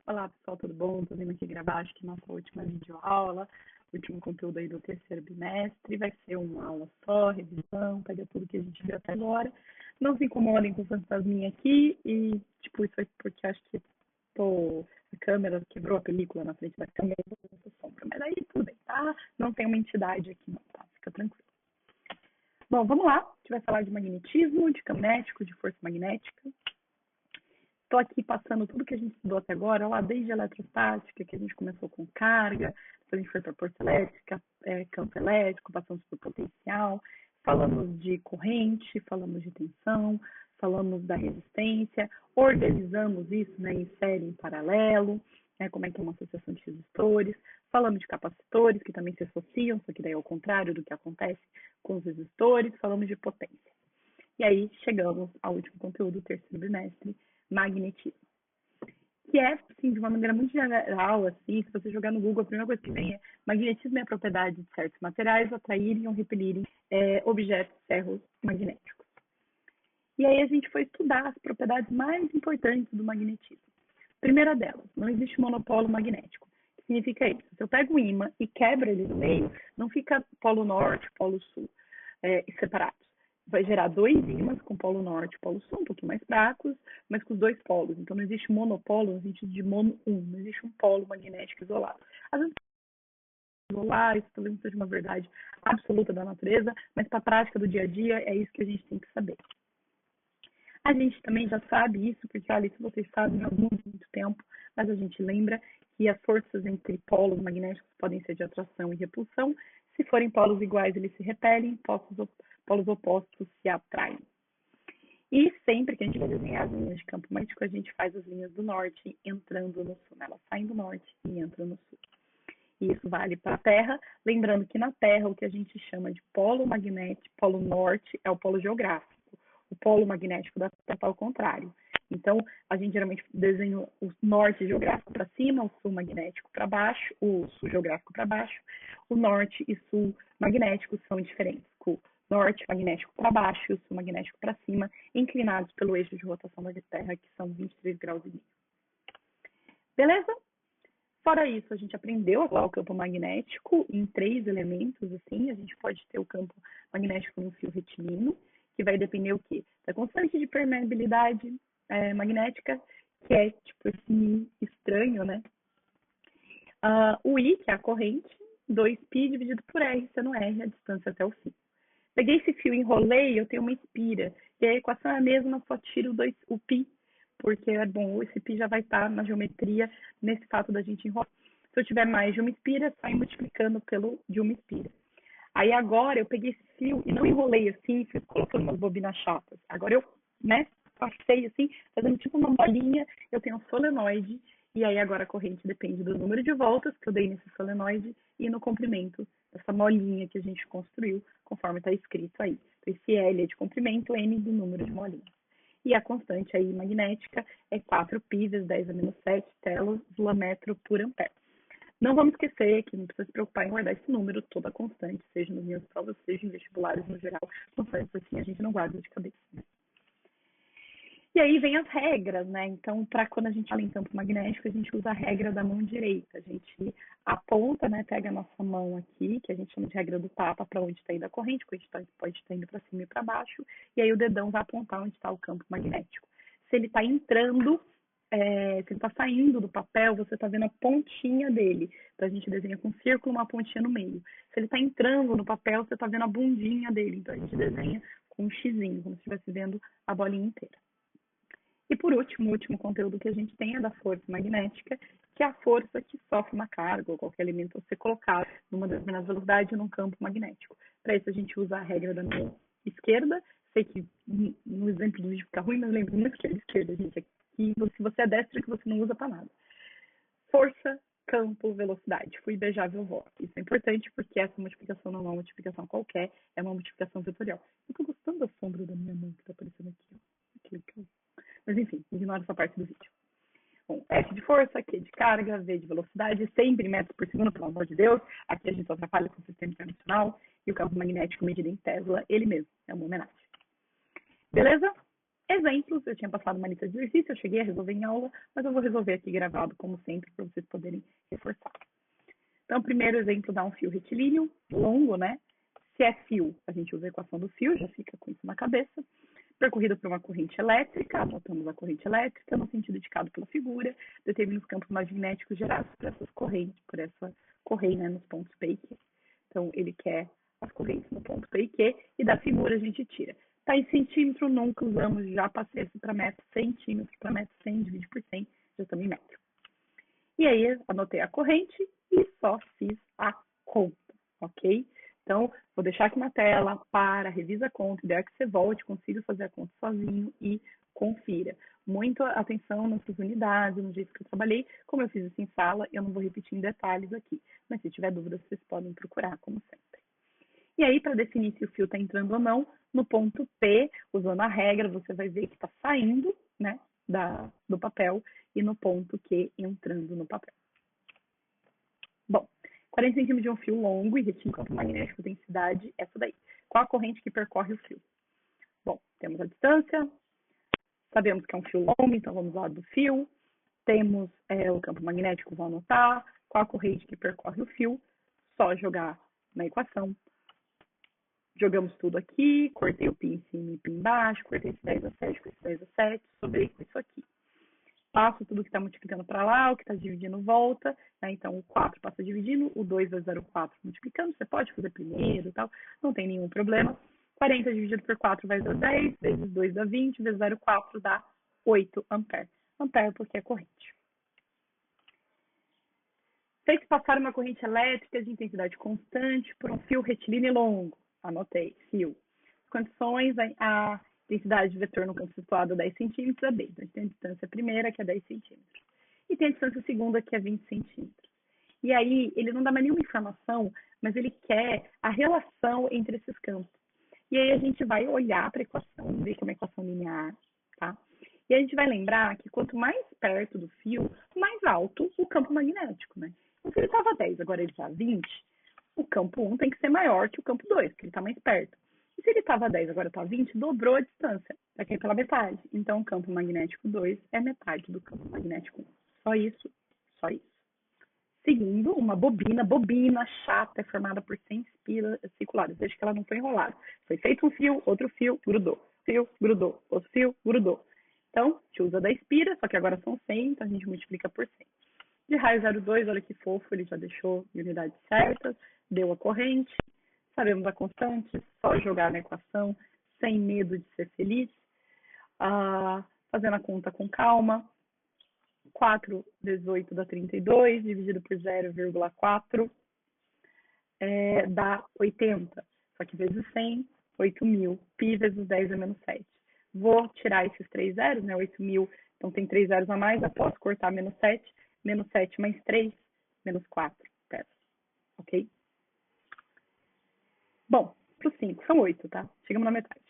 Olá pessoal, tudo bom? Tô vindo aqui gravar, acho que nossa última videoaula, último conteúdo aí do terceiro bimestre. Vai ser uma aula só, revisão, pega tudo que a gente viu até agora. Não se incomodem com o fantasminha aqui e, tipo, isso foi porque acho que a câmera quebrou a película na frente da câmera e essa sombra. Mas aí tudo bem, tá? Não tem uma entidade aqui não, tá? Fica tranquilo. Bom, vamos lá. A gente vai falar de magnetismo, de campo magnético, de força magnética. Estou aqui passando tudo que a gente estudou até agora, lá desde a eletrostática, que a gente começou com carga, depois a gente foi para força elétrica, campo elétrico, passamos por potencial, falamos de corrente, falamos de tensão, falamos da resistência, organizamos isso, né, em série, em paralelo, né, como é que é uma associação de resistores, falamos de capacitores, que também se associam, só que daí é o contrário do que acontece com os resistores, falamos de potência. E aí chegamos ao último conteúdo, terceiro bimestre, magnetismo. Que é, assim, de uma maneira muito geral, assim, se você jogar no Google, a primeira coisa que vem é magnetismo é a propriedade de certos materiais atraírem ou repelirem objetos ferromagnéticos. E aí a gente foi estudar as propriedades mais importantes do magnetismo. Primeira delas, não existe monopolo magnético. O que significa isso? Se eu pego um ímã e quebro ele no meio, não fica polo norte, polo sul separados. Vai gerar dois ímãs com polo norte e polo sul, um pouquinho mais fracos, mas com os dois polos. Então não existe monopolo no sentido de mono não existe um polo magnético isolado. Às vezes isolar, isso talvez não seja uma verdade absoluta da natureza, mas para a prática do dia a dia é isso que a gente tem que saber. A gente também já sabe isso, porque olha, isso vocês sabem há muito tempo, mas a gente lembra que as forças entre polos magnéticos podem ser de atração e repulsão. Se forem polos iguais, eles se repelem, polos opostos se atraem. E sempre que a gente vai desenhar as linhas de campo magnético, a gente faz as linhas do norte entrando no sul. Elas saem do norte e entram no sul. E isso vale para a Terra, lembrando que na Terra o que a gente chama de polo magnético, polo norte, é o polo geográfico. O polo magnético da Terra está ao contrário. Então, a gente geralmente desenha o norte geográfico para cima, o sul magnético para baixo, o sul geográfico para baixo. O norte e sul magnéticos são diferentes. O norte magnético para baixo e o sul magnético para cima, inclinados pelo eixo de rotação da Terra, que são 23 graus e meio. Beleza? Fora isso, a gente aprendeu a falar o campo magnético em 3 elementos, assim. A gente pode ter o campo magnético no fio retilíneo, que vai depender o quê? Da constante de permeabilidade magnética, que é tipo esse estranho, né? O I, que é a corrente, 2π dividido por R, sendo R a distância até o fim. Peguei esse fio, enrolei, eu tenho uma espira. E a equação é a mesma, só tiro o π, porque é bom, esse π já vai estar na geometria nesse fato da gente enrolar. Se eu tiver mais de uma espira, sai multiplicando pelo de uma espira. Aí agora eu peguei esse fio e não enrolei assim, fui colocando umas bobinas chatas. Agora eu, passei assim, fazendo tipo uma bolinha, eu tenho um solenoide, e aí agora a corrente depende do número de voltas que eu dei nesse solenoide e no comprimento dessa molinha que a gente construiu, conforme está escrito aí. Então, esse L é de comprimento, N do número de molinhas. E a constante aí magnética é 4π vezes 10 a menos 7 telosmetro por ampere. Não vamos esquecer que não precisa se preocupar em guardar esse número, toda constante, seja nas minhas provas, seja em vestibulares no geral, constantes assim a gente não guarda de cabeça. Né? E aí vem as regras, né? Então, para quando a gente fala em campo magnético, a gente usa a regra da mão direita. A gente aponta, né? Pega a nossa mão aqui, que a gente chama de regra do Papa, para onde está indo a corrente, porque a gente pode estar indo para cima e para baixo, e aí o dedão vai apontar onde está o campo magnético. Se ele está entrando, se ele está saindo do papel, você está vendo a pontinha dele. Então a gente desenha com um círculo, uma pontinha no meio. Se ele está entrando no papel, você está vendo a bundinha dele. Então a gente desenha com um xizinho, como se estivesse vendo a bolinha inteira. E por último, o último conteúdo que a gente tem é da força magnética, que é a força que sofre uma carga ou qualquer elemento ser colocado numa determinada velocidade num campo magnético. Para isso a gente usa a regra da mão esquerda. Sei que no exemplo do vídeo fica ruim, mas lembra, uma esquerda, gente. Aqui, se você é destro, que você não usa para nada. Força, campo, velocidade. Fui beijável vó. Isso é importante porque essa multiplicação não é uma multiplicação qualquer, é uma multiplicação vetorial. Eu tô gostando da sombra da minha mão que tá aparecendo aqui. Aqui. Mas enfim, ignora essa parte do vídeo. Bom, F de força, Q de carga, V de velocidade, sempre em metros por segundo, pelo amor de Deus. Aqui a gente só trabalha com o sistema internacional e o campo magnético medido em Tesla, ele mesmo, é uma homenagem. Beleza? Exemplos, eu tinha passado uma lista de exercício, eu cheguei a resolver em aula, mas eu vou resolver aqui gravado, como sempre, para vocês poderem reforçar. Então, o primeiro exemplo dá um fio retilíneo, longo, né? Se é fio, a gente usa a equação do fio, já fica com isso na cabeça. Percorrido por uma corrente elétrica, anotamos a corrente elétrica no sentido indicado pela figura, determina os campos magnéticos gerados por essas correntes, por essa correia, né, nos pontos P e Q. Então, ele quer as correntes no ponto P e Q, e da figura a gente tira. Está em centímetro, nunca usamos, já passei isso para metro, centímetro para metro, 100, divide por 100, já estamos em metro. E aí, anotei a corrente e só fiz a conta, ok? Então, vou deixar aqui na tela, revisa a conta, ideia que você volte, consiga fazer a conta sozinho e confira. Muita atenção nessas unidades, no jeito que eu trabalhei. Como eu fiz isso em sala, eu não vou repetir em detalhes aqui. Mas se tiver dúvidas, vocês podem procurar, como sempre. E aí, para definir se o fio está entrando ou não, no ponto P, usando a regra, você vai ver que está saindo, né, do papel, e no ponto Q, entrando no papel. Bom, 40 centímetros de um fio longo e retinho campo magnético densidade, essa daí. Qual a corrente que percorre o fio? Bom, temos a distância, sabemos que é um fio longo, então vamos lá do fio. Temos o campo magnético, vou anotar. Qual a corrente que percorre o fio? Só jogar na equação. Jogamos tudo aqui, cortei o pi em cima e o pi embaixo, cortei esse 10 a 7 com esse 10 a 7, sobrei com isso aqui. Passo tudo que está multiplicando para lá, o que está dividindo volta, né? Então o 4 passa dividindo, o 2 vai 0,4 multiplicando, você pode fazer primeiro e tal, não tem nenhum problema. 40 dividido por 4 vai dar 10, vezes 2 dá 20, vezes 0,4 dá 8 ampere. Ampere porque é corrente. Fez passar uma corrente elétrica de intensidade constante por um fio retilíneo longo. Anotei, fio. Condições, a densidade de vetor no campo situado a 10 centímetros é B. Então, a gente tem a distância primeira, que é 10 centímetros. E tem a distância segunda, que é 20 centímetros. E aí, ele não dá mais nenhuma informação, mas ele quer a relação entre esses campos. E aí, a gente vai olhar para a equação, ver que é uma equação linear, tá? E a gente vai lembrar que quanto mais perto do fio, mais alto o campo magnético, né? Então, se ele estava 10, agora ele está 20, o campo 1 tem que ser maior que o campo 2, porque ele está mais perto. E se ele estava 10, agora está 20, dobrou a distância, aqui pela metade. Então, o campo magnético 2 é metade do campo magnético 1. Só isso, só isso. Segundo, uma bobina chata, é formada por 100 espiras circulares, desde que ela não foi enrolada. Foi feito um fio, outro fio, grudou. Fio, grudou. Outro fio, grudou. Então, a gente usa da espira, só que agora são 100, então a gente multiplica por 100. De raio 0,2, olha que fofo, ele já deixou em unidades certas, deu a corrente, sabemos a constante, só jogar na equação, sem medo de ser feliz, fazendo a conta com calma. 4, 18 dá 32, dividido por 0,4 dá 80. Só que vezes 100, 8.000. Pi vezes 10 é menos 7. Vou tirar esses 3 zeros, né? 8.000, então tem 3 zeros a mais, eu posso cortar menos 7. Menos 7 mais 3, menos 4 peças. Ok? Bom, para os 5, são 8, tá? Chegamos na metade.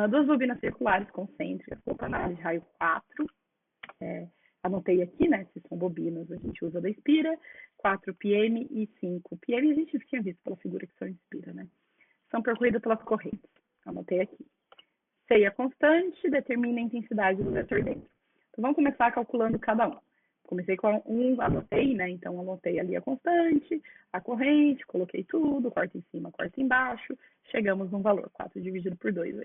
Duas bobinas circulares concêntricas, vou para análise de raio 4. Anotei aqui, né? Se são bobinas, a gente usa da espira. 4 pm e 5 pm, a gente tinha visto pela figura que são espira, né? São percorridas pelas correntes. Anotei aqui. Sei a constante, determina a intensidade do vetor dentro. Então, vamos começar calculando cada um. Comecei com um, anotei, né? Então, anotei ali a constante, a corrente, coloquei tudo, quarto em cima, quarto embaixo. Chegamos num valor, 4 dividido por 2.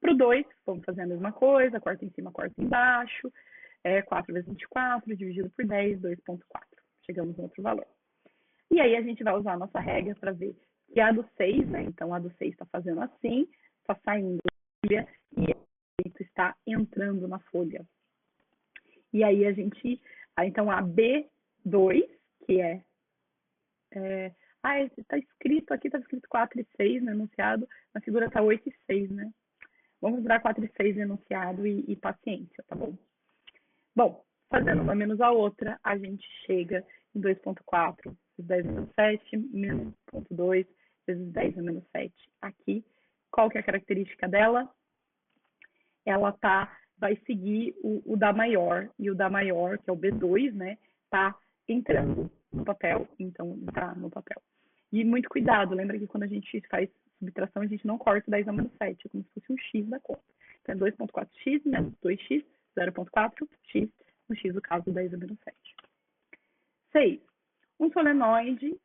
Para o 2, vamos fazer a mesma coisa, quarto em cima, quarto embaixo. 4 vezes 24, dividido por 10, 2,4. Chegamos no outro valor. E aí, a gente vai usar a nossa regra para ver que a do 6, né? Então, a do 6 está fazendo assim, está saindo da folha e a está entrando na folha. E aí a gente, então a B2, que está escrito aqui, está escrito 4 e 6 no enunciado, na figura está 8 e 6, né? Vamos virar 4 e 6 no enunciado e paciência, tá bom? Bom, fazendo uma menos a outra, a gente chega em 2,4 vezes 10 a menos 7, menos 0,2 vezes 10 a menos 7. Aqui, qual que é a característica dela? Ela vai seguir o da maior, e o da maior, que é o B2, né, tá entrando no papel, então tá no papel. E muito cuidado, lembra que quando a gente faz subtração, a gente não corta o 10 a menos 7, é como se fosse um X da conta. Então é 2,4x menos 2x, 0,4x, no x do caso 10 a menos 7. 6. Um solenoide,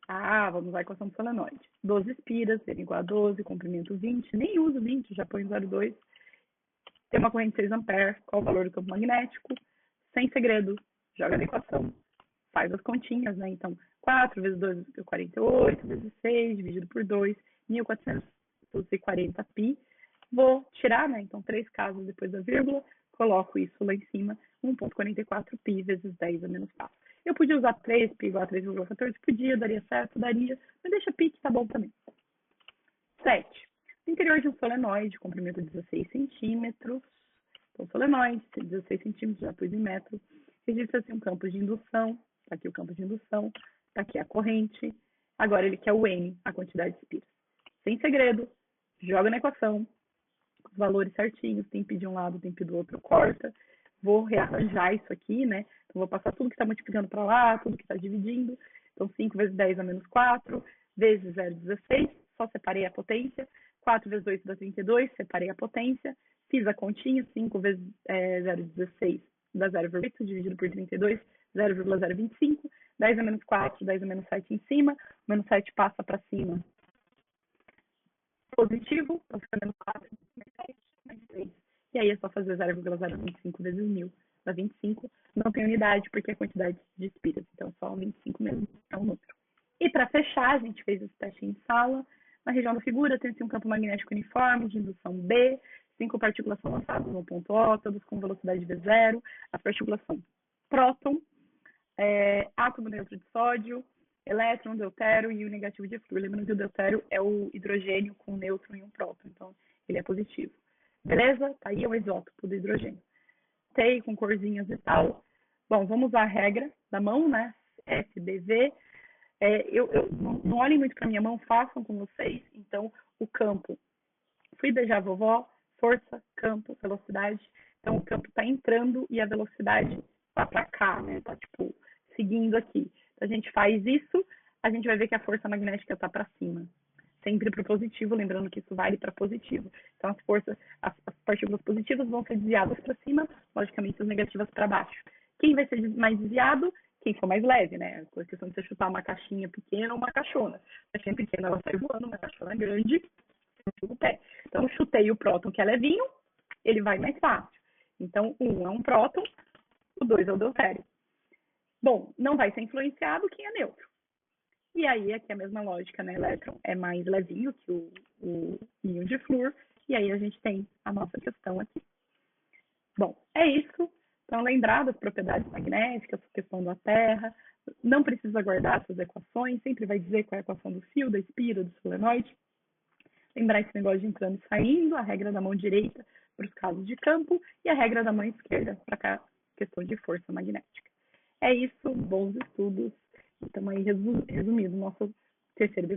vamos lá, equação do solenoide. 12 espiras, N igual a 12, comprimento 20, nem uso 20, já põe 0,2. Tem uma corrente de 6 amperes, qual o valor do campo magnético? Sem segredo, joga na equação, faz as continhas, né? Então, 4 vezes 2 é 48, vezes 6, dividido por 2, 1440 pi. Vou tirar, né? Então, 3 casas depois da vírgula, coloco isso lá em cima, 1,44 pi vezes 10 a menos 4. Eu podia usar 3 pi igual a 3,14, podia, daria certo, daria, mas deixa pi que tá bom também. 7. No interior de um solenoide, comprimento 16 centímetros, então solenoide, 16 centímetros, já pus em metros, registra-se um campo de indução, tá aqui o campo de indução, tá aqui a corrente, agora ele quer o N, a quantidade de espiras. Sem segredo, joga na equação, os valores certinhos, tem pi de um lado, tem pi do outro, corta, vou rearranjar isso aqui, né? Então, vou passar tudo que está multiplicando para lá, tudo que está dividindo. Então, 5 vezes 10 a menos 4, vezes 0,16, só separei a potência. 4 vezes 2 dá 32, separei a potência. Fiz a continha, 5 vezes 0,16 dá 0,8, dividido por 32, 0,025. 10 a menos 4, 10 a menos 7 em cima, o menos 7 passa para cima. Positivo, então fica menos 4, mais 7, mais 3. E aí é só fazer 0,025 vezes 1000, dá 25. Não tem unidade porque é quantidade de espiras, então só 25 mesmo é um número. E para fechar, a gente fez esse teste em sala. Na região da figura tem um campo magnético uniforme de indução B, 5 partículas são lançadas no ponto O, todas com velocidade V0. As partículas são próton, átomo neutro de sódio, elétron, deutério e o negativo de flúor. Lembrando que o deutério é o hidrogênio com um nêutron e um próton, então ele é positivo. Beleza? Tá aí o isótopo do hidrogênio. Tem com corzinhas e tal. Bom, vamos usar a regra da mão, né? SBV. Eu não olhem muito para minha mão, façam com vocês. Então, o campo. Fui beijar a vovó, força, campo, velocidade. Então, o campo está entrando e a velocidade tá para cá, né? Tá, tipo, seguindo aqui. A gente faz isso, a gente vai ver que a força magnética está para cima. Sempre para o positivo, lembrando que isso vale para positivo. Então, as partículas positivas vão ser desviadas para cima, logicamente as negativas para baixo. Quem vai ser mais desviado? Quem for mais leve, né? A questão de você chutar uma caixinha pequena ou uma caixona. A caixinha pequena ela sai voando, uma caixona grande, o pé. Então, eu chutei o próton que é levinho, ele vai mais fácil. Então, 1 é um próton, o 2 é o deutério. Bom, não vai ser influenciado quem é neutro. E aí, aqui é a mesma lógica, né? Elétron é mais levinho que o íon de flúor. E aí, a gente tem a nossa questão aqui. Bom, é isso. Então, lembrar das propriedades magnéticas, questão da Terra. Não precisa guardar essas equações. Sempre vai dizer qual é a equação do fio, da espira, do solenoide. Lembrar esse negócio de entrando e saindo. A regra da mão direita para os casos de campo. E a regra da mão esquerda para a questão de força magnética. É isso. Bons estudos. Então, aí, resumido, nosso terceiro